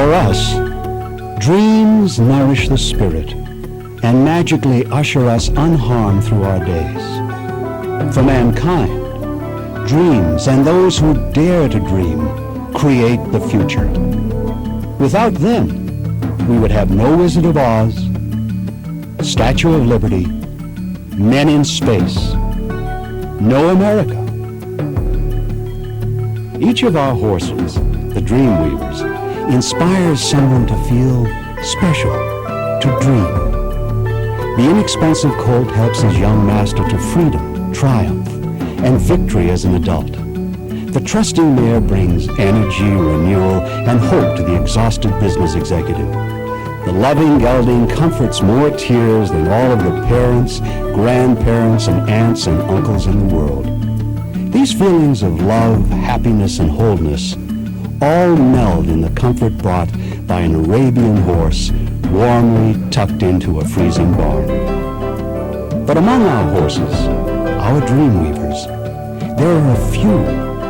For us, dreams nourish the spirit and magically usher us unharmed through our days. For mankind, dreams and those who dare to dream create the future. Without them, we would have no Wizard of Oz, Statue of Liberty, men in space, no America. Each of our horses, the dream weavers, inspires someone to feel special, to dream. The inexpensive colt helps his young master to freedom, triumph, and victory as an adult. The trusting mare brings energy, renewal, and hope to the exhausted business executive. The loving gelding comforts more tears than all of the parents, grandparents, and aunts and uncles in the world. These feelings of love, happiness, and wholeness all meld in the comfort brought by an Arabian horse warmly tucked into a freezing barn. But among our horses, our dream weavers, there are a few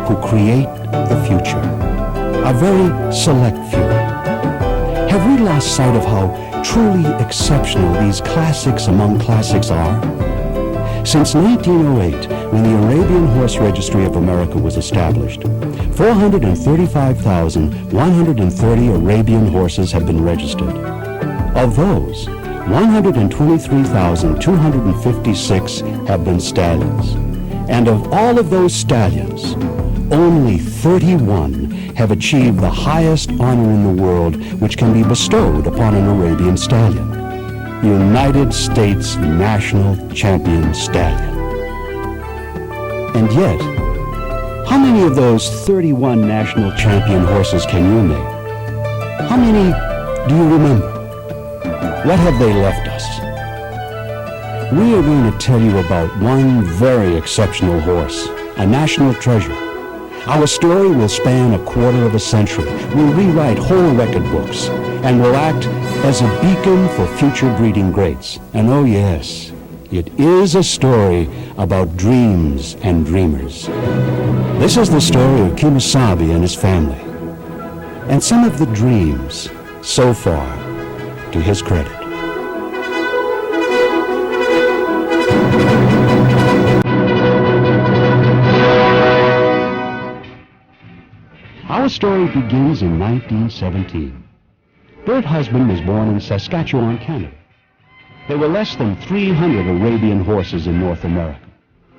who create the future, a very select few. Have we lost sight of how truly exceptional these classics among classics are? Since 1908, when the Arabian Horse Registry of America was established, 435,130 Arabian horses have been registered. Of those, 123,256 have been stallions. And of all of those stallions, only 31 have achieved the highest honor in the world which can be bestowed upon an Arabian stallion, United States National Champion Stallion. And yet, how many of those 31 national champion horses can you name? How many do you remember? What have they left us? We are going to tell you about one very exceptional horse, a national treasure. Our story will span a quarter of a century. We'll rewrite whole record books and will act as a beacon for future breeding greats. And oh yes, it is a story about dreams and dreamers. This is the story of Khemosabi and his family, and some of the dreams so far to his credit. Our story begins in 1917. Bert Husband was born in Saskatchewan, Canada. There were less than 300 Arabian horses in North America.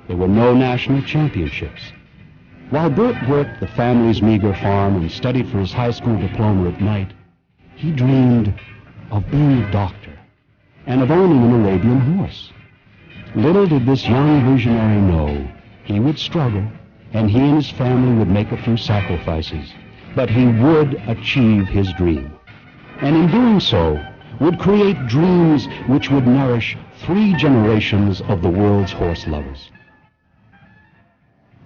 There were no national championships. While Bert worked the family's meager farm and studied for his high school diploma at night, he dreamed of being a doctor and of owning an Arabian horse. Little did this young visionary know he would struggle, and he and his family would make a few sacrifices, but he would achieve his dream. And in doing so, would create dreams which would nourish 3 generations of the world's horse lovers.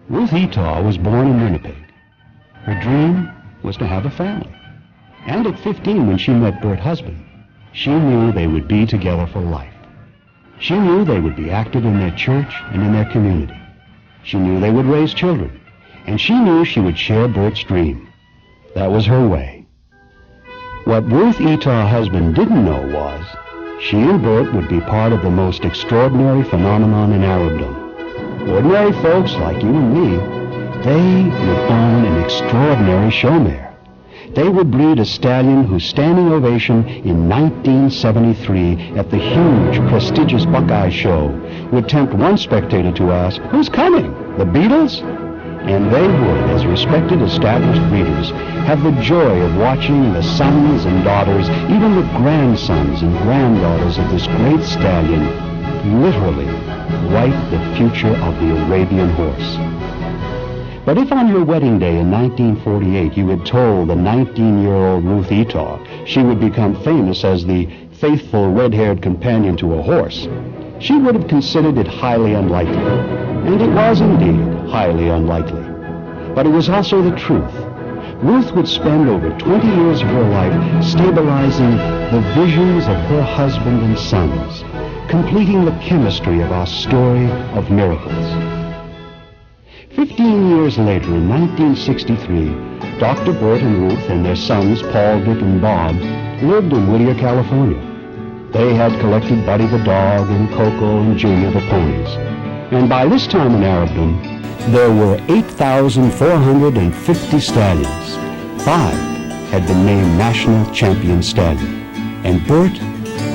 Ruth Etaw was born in Winnipeg. Her dream was to have a family. And at 15, when she met Bert Husband, she knew they would be together for life. She knew they would be active in their church and in their community. She knew they would raise children, and she knew she would share Bert's dream. That was her way. What Ruth Etaw Husband didn't know was she and Bert would be part of the most extraordinary phenomenon in Arabdom. Ordinary folks like you and me, they would own an extraordinary show mare. They would breed a stallion whose standing ovation in 1973 at the huge, prestigious Buckeye Show would tempt one spectator to ask, "Who's coming? The Beatles?" And they would, as respected established breeders, have the joy of watching the sons and daughters, even the grandsons and granddaughters of this great stallion, literally write the future of the Arabian horse. But if on your wedding day in 1948 you had told the 19-year-old Ruth Etaw she would become famous as the faithful red-haired companion to a horse, she would have considered it highly unlikely. And it was indeed highly unlikely. But it was also the truth. Ruth would spend over 20 years of her life stabilizing the visions of her husband and sons, completing the chemistry of our story of miracles. 15 years later, in 1963, Dr. Bert and Ruth and their sons, Paul, Dick, and Bob, lived in Whittier, California. They had collected Buddy the dog and Coco and Junior the ponies. And by this time in Arabdom, there were 8,450 stallions. 5 had been named National Champion Stallion. And Bert,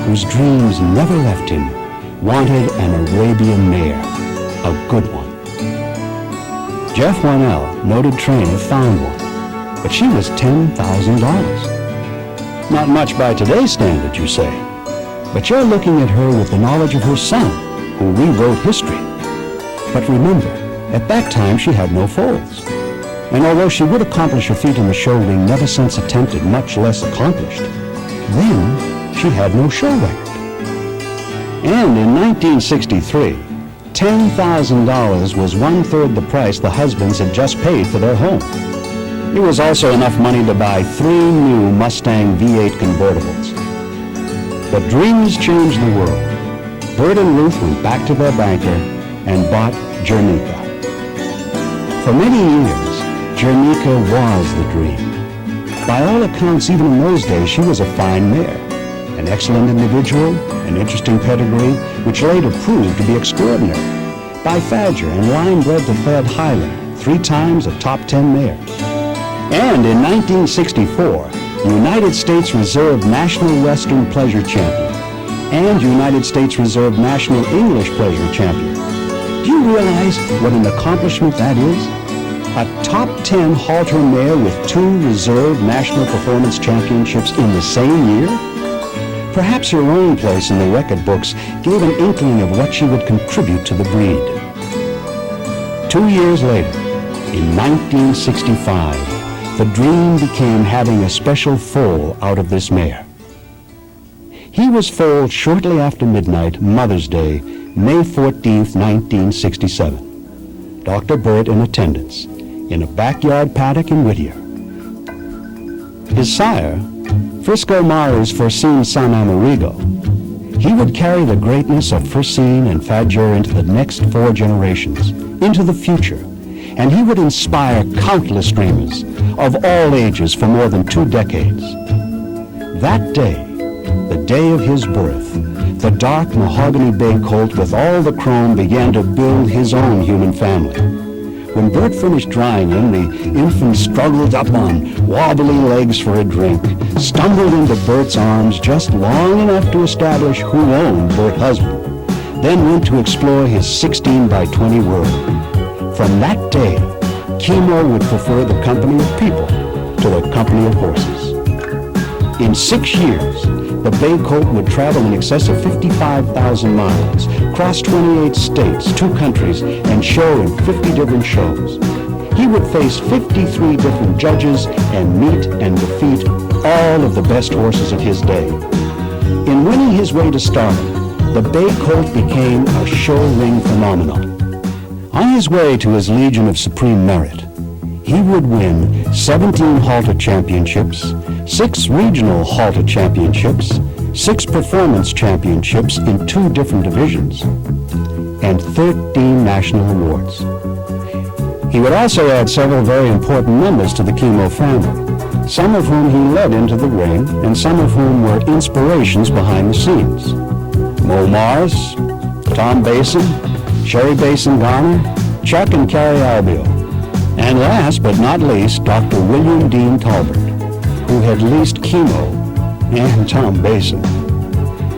whose dreams never left him, wanted an Arabian mare, a good one. Jeff Warnell, noted trainer, found one, but she was $10,000. Not much by today's standards, you say, but you're looking at her with the knowledge of her son, who rewrote history. But remember, at that time she had no foals. And although she would accomplish a feat in the show ring never since attempted, much less accomplished, then she had no show record. And in 1963, $10,000 was 1/3 the price the husbands had just paid for their home. It was also enough money to buy 3 new Mustang V8 convertibles. But dreams changed the world. Bert and Ruth went back to their banker and bought Jernica. For many years, Jernica was the dream. By all accounts, even in those days, she was a fine mare, an excellent individual, an interesting pedigree, which later proved to be extraordinary. Bifadger and line-bred to fed Highland, 3 times a top 10 mare. And in 1964, United States Reserve National Western Pleasure Champion and United States Reserve National English Pleasure Champion. Do you realize what an accomplishment that is? A top 10 halter mare with 2 Reserve National Performance Championships in the same year? Perhaps her own place in the record books gave an inkling of what she would contribute to the breed. 2 years later, in 1965, the dream became having a special foal out of this mare. He was foaled shortly after midnight, Mother's Day, May 14th, 1967. Dr. Bert in attendance, in a backyard paddock in Whittier. His sire, Frisco Mari's Forcine San Amerigo, he would carry the greatness of Forcine and Fadger into the next 4 generations, into the future, and he would inspire countless dreamers of all ages for more than 2 decades. That day, the day of his birth, the dark mahogany bay colt with all the chrome began to build his own human family. When Bert finished drying him, the infant struggled up on wobbly legs for a drink, stumbled into Bert's arms just long enough to establish who owned Bert husband, then went to explore his 16 by 20 world. From that day, Khemo would prefer the company of people to the company of horses. In 6 years, the bay colt would travel in excess of 55,000 miles, cross 28 states, 2 countries, and show in 50 different shows. He would face 53 different judges and meet and defeat all of the best horses of his day. In winning his way to stardom, the bay colt became a show ring phenomenon. On his way to his Legion of Supreme Merit, he would win 17 halter championships, 6 regional halter championships, 6 performance championships in 2 different divisions, and 13 national awards. He would also add several very important members to the Khemo family, some of whom he led into the ring, and some of whom were inspirations behind the scenes. Mo Mars, Tom Basin, Sherry Basin Garner, Chuck and Carrie Albio, and last but not least, Dr. William Dean Talbert, who had leased Khemo and Tom Basin,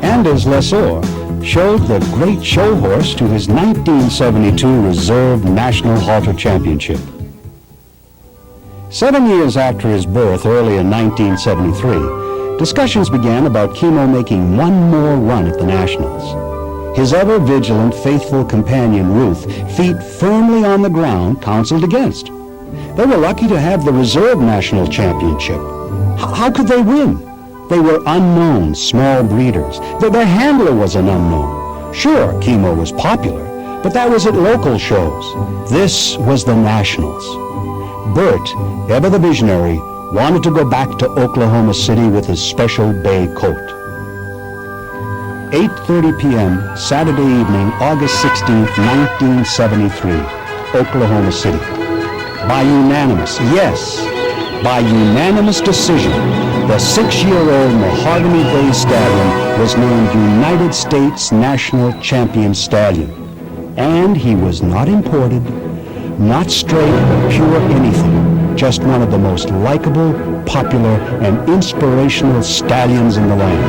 and as lessor, showed the great show horse to his 1972 Reserve National Halter Championship. 7 years after his birth, early in 1973, discussions began about Khemo making one more run at the Nationals. His ever-vigilant, faithful companion, Ruth, feet firmly on the ground, counseled against. They were lucky to have the Reserve National Championship. How could they win? They were unknown, small breeders. Their handler was an unknown. Sure, Khemo was popular, but that was at local shows. This was the Nationals. Bert, ever the visionary, wanted to go back to Oklahoma City with his special bay colt. 8:30 p.m., Saturday evening, August 16th, 1973, Oklahoma City. By unanimous, yes, By unanimous decision, the 6-year-old Mahogany Bay Stallion was named United States National Champion Stallion. And he was not imported, not straight or pure anything, just one of the most likable, popular, and inspirational stallions in the land.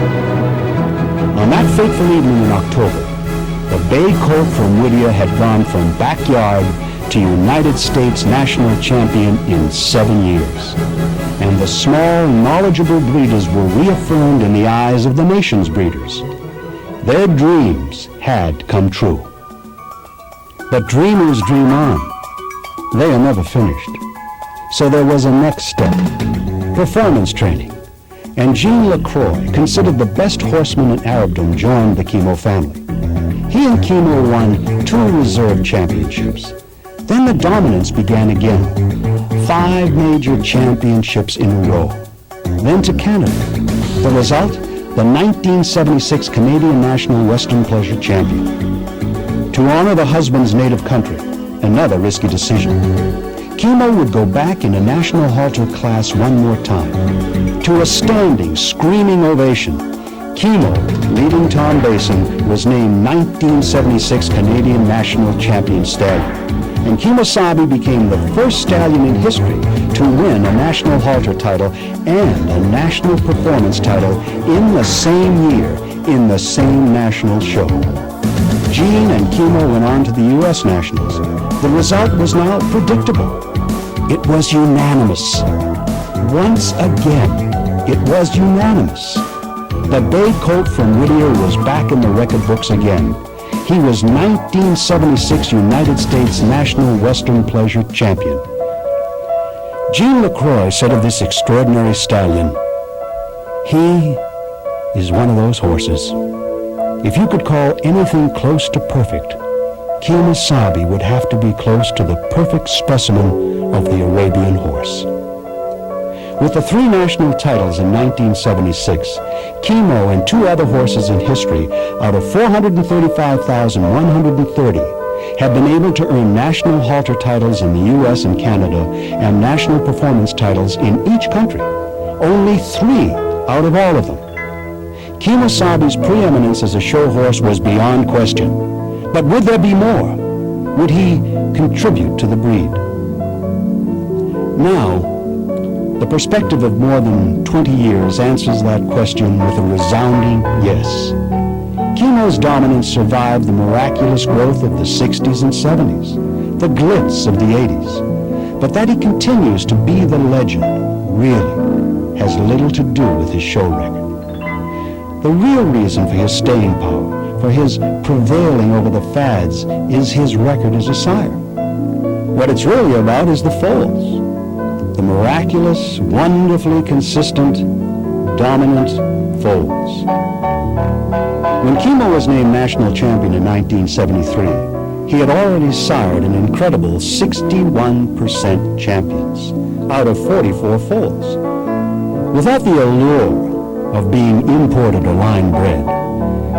On that fateful evening in October, the bay colt from Whittier had gone from backyard to United States National Champion in 7 years. And the small, knowledgeable breeders were reaffirmed in the eyes of the nation's breeders. Their dreams had come true. But dreamers dream on. They are never finished. So there was a next step, performance training. And Jean LaCroix, considered the best horseman in Arabdom, joined the Khemo family. He and Khemo won 2 reserve championships. Then the dominance began again. 5 major championships in a row. Then to Canada. The result? The 1976 Canadian National Western Pleasure Champion. To honor the husband's native country, another risky decision. Khemo would go back in a national halter class one more time. To a standing, screaming ovation, Khemo, leading Tom Basin, was named 1976 Canadian National Champion Stallion. And Khemosabi became the first stallion in history to win a national halter title and a national performance title in the same year, in the same national show. Jean and Khemo went on to the U.S. Nationals. The result was now predictable. It was unanimous. Once again, it was unanimous. The bay colt from Whittier was back in the record books again. He was 1976 United States National Western Pleasure Champion. Jean LaCroix said of this extraordinary stallion, "He is one of those horses. If you could call anything close to perfect, Khemosabi would have to be close to the perfect specimen of the Arabian horse." With the 3 national titles in 1976, Khemo and 2 other horses in history out of 435,130 have been able to earn national halter titles in the U.S. and Canada and national performance titles in each country. Only 3 out of all of them. Khemosabi's preeminence as a show horse was beyond question. But would there be more? Would he contribute to the breed? Now, the perspective of more than 20 years answers that question with a resounding yes. Khemo's dominance survived the miraculous growth of the 60s and 70s, the glitz of the 80s. But that he continues to be the legend really has little to do with his show record. The real reason for his staying power, for his prevailing over the fads, is his record as a sire. What it's really about is the foals. The miraculous, wonderfully consistent, dominant foals. When Khemo was named national champion in 1973, he had already sired an incredible 61% champions out of 44 foals. Without the allure of being imported or line bred,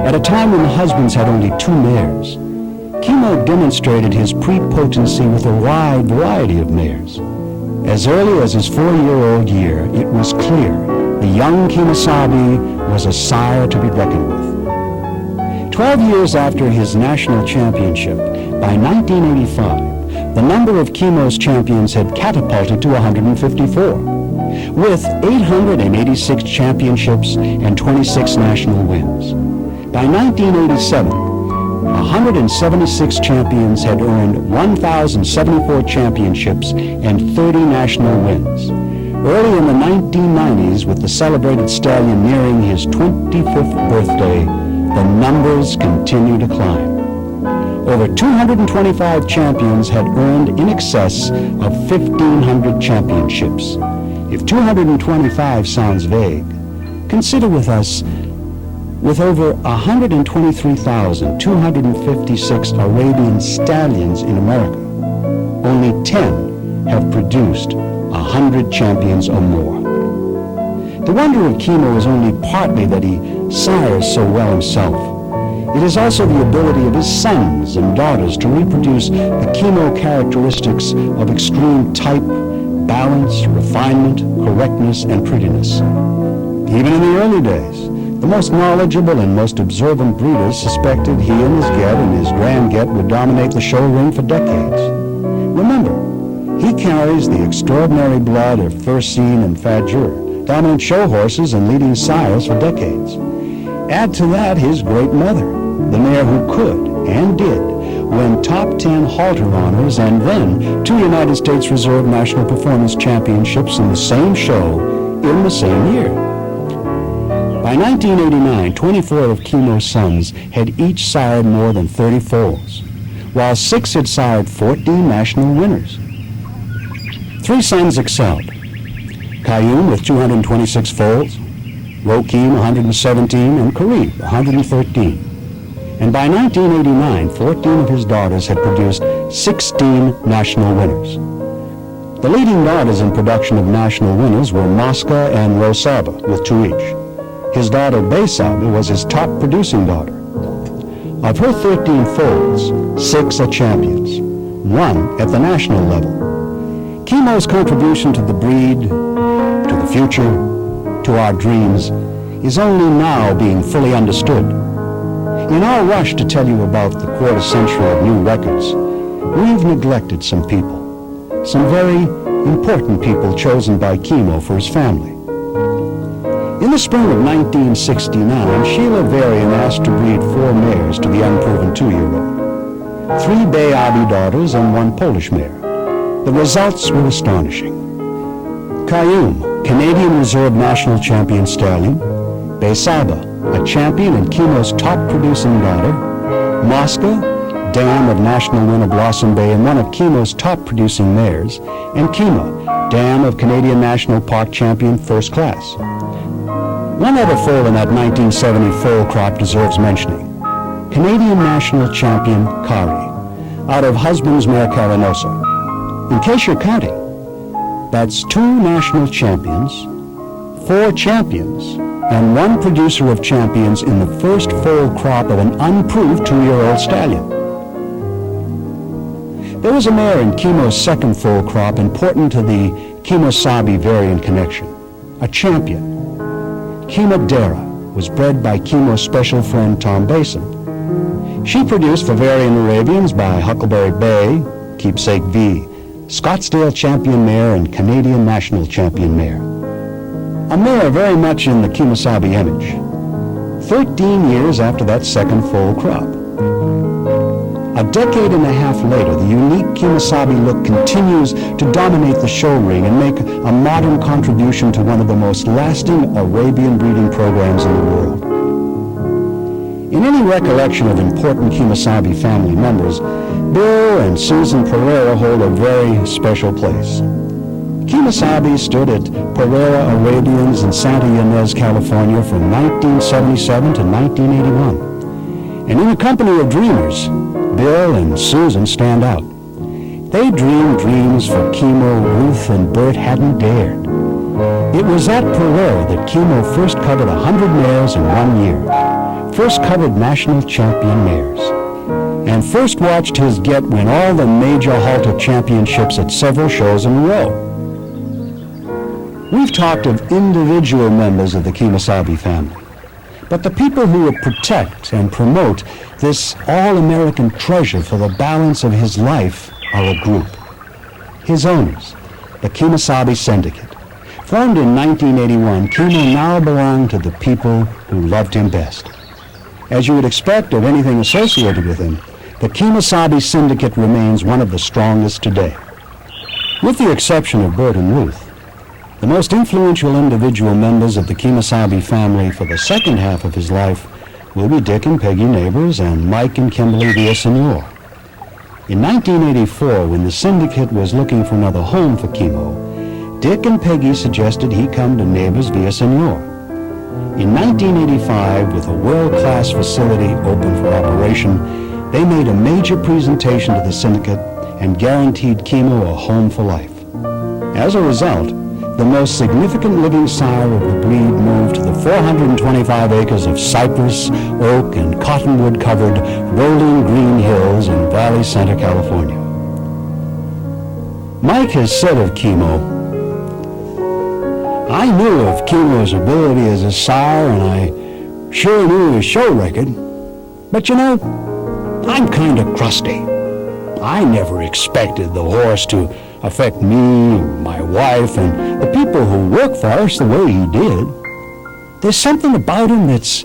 at a time when the husbands had only 2 mares, Khemo demonstrated his prepotency with a wide variety of mares. As early as his 4-year-old year, it was clear the young Khemosabi was a sire to be reckoned with. 12 years after his national championship, by 1985, the number of Khemo's champions had catapulted to 154, with 886 championships and 26 national wins. By 1987, 176 champions had earned 1,074 championships and 30 national wins. Early in the 1990s, with the celebrated stallion nearing his 25th birthday, the numbers continue to climb. Over 225 champions had earned in excess of 1,500 championships. If 225 sounds vague, consider with us, with over 123,256 Arabian stallions in America, only 10 have produced 100 champions or more. The wonder of Khemo is only partly that he sires so well himself. It is also the ability of his sons and daughters to reproduce the Khemo characteristics of extreme type, balance, refinement, correctness, and prettiness. Even in the early days, the most knowledgeable and most observant breeders suspected he and his get and his grand get would dominate the show ring for decades. Remember, he carries the extraordinary blood of First-Seen and Fadjur, dominant show horses and leading sires for decades. Add to that his great mother, the mare who could and did win top 10 halter honors and then 2 United States Reserve National Performance Championships in the same show in the same year. By 1989, 24 of Khemo's sons had each sired more than 30 foals, while 6 had sired 14 national winners. 3 sons excelled: Qayyum with 226 foals, Rokeem 117, and Karib 113. And by 1989, 14 of his daughters had produced 16 national winners. The leading daughters in production of national winners were Mosca and Rosaba, with 2 each. His daughter Khemosabi was his top producing daughter. Of her 13 foals, 6 are champions, 1 at the national level. Khemo's contribution to the breed, to the future, to our dreams, is only now being fully understood. In our rush to tell you about the quarter century of new records, we've neglected some people, some very important people chosen by Khemo for his family. In the spring of 1969, Sheila Varian asked to breed 4 mares to the unproven 2-year-old, 3 Bay Abi daughters and 1 Polish mare. The results were astonishing. Qayyum, Canadian Reserve National Champion Stallion; Khemosabi, a champion and Khemo's top producing daughter; Mosca, dam of national winner Blossom Bay and one of Khemo's top producing mares; and Khema, dam of Canadian National Park champion First Class. One other foal in that 1970 foal crop deserves mentioning: Canadian National Champion Kari, out of husband's mare Carinosa. In case you're counting, that's 2 national champions, 4 champions, and 1 producer of champions in the first foal crop of an unproved 2-year-old stallion. There was a mare in Khemo's second foal crop important to the Khemosabi variant connection, a champion. Khemodera was bred by Khemo's special friend Tom Basin. She produced for Varian Arabians by Huckleberry Bay, Keepsake V, Scottsdale Champion Mare, and Canadian National Champion Mare. A mare very much in the Khemosabi image, 13 years after that second foal crop. A decade and a half later, the unique Khemosabi look continues to dominate the show ring and make a modern contribution to one of the most lasting Arabian breeding programs in the world. In any recollection of important Khemosabi family members, Bill and Susan Pereira hold a very special place. Khemosabi stood at Pereira Arabians in Santa Ynez, California from 1977 to 1981. And in a company of dreamers, Bill and Susan stand out. They dreamed dreams for Khemo Ruth and Bert hadn't dared. It was at Pereira that Khemo first covered 100 mares in 1 year, first covered national champion mares, and first watched his get win all the major halter championships at several shows in a row. We've talked of individual members of the Khemosabi family, but the people who would protect and promote this all-American treasure for the balance of his life are a group. His owners, the Khemosabi Syndicate. Formed in 1981, Khemo now belonged to the people who loved him best. As you would expect of anything associated with him, the Khemosabi Syndicate remains one of the strongest today. With the exception of Bert and Ruth, the most influential individual members of the Khemosabi family for the second half of his life will be Dick and Peggy Neighbors and Mike and Kimberly Villasenor. In 1984, when the Syndicate was looking for another home for Khemo, Dick and Peggy suggested he come to Neighbors Villasenor. In 1985, with a world-class facility open for operation, they made a major presentation to the Syndicate and guaranteed Khemo a home for life. As a result, the most significant living sire of the breed moved to the 425 acres of cypress, oak, and cottonwood-covered rolling green hills in Valley Center, California. Mike has said of Khemo, "I knew of Khemo's ability as a sire, and I sure knew his show record. But you know, I'm kind of crusty. I never expected the horse to affect me, my wife, and the people who work for us the way he did. There's something about him that's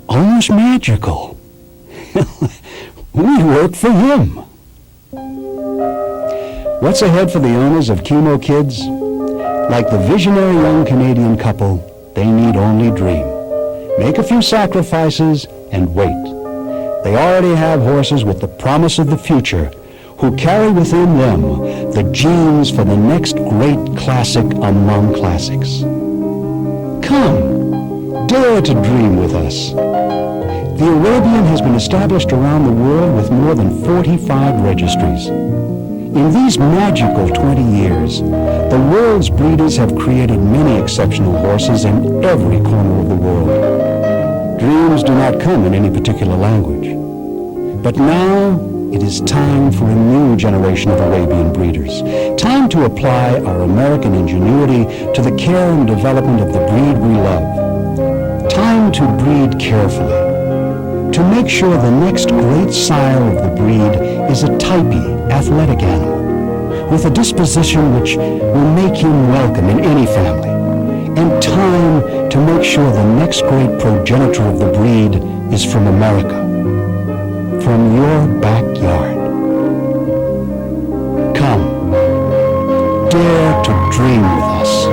almost magical. We work for him." What's ahead for the owners of Khemo Kids? Like the visionary young Canadian couple, they need only dream. Make a few sacrifices and wait. They already have horses with the promise of the future, who carry within them the genes for the next great classic among classics. Come, dare to dream with us. The Arabian has been established around the world with more than 45 registries. In these magical 20 years, the world's breeders have created many exceptional horses in every corner of the world. Dreams do not come in any particular language. But now it is time for a new generation of Arabian breeders. Time to apply our American ingenuity to the care and development of the breed we love. Time to breed carefully, to make sure the next great sire of the breed is a typey, athletic animal, with a disposition which will make him welcome in any family, and time to make sure the next great progenitor of the breed is from America, from your backyard. Come, dare to dream with us.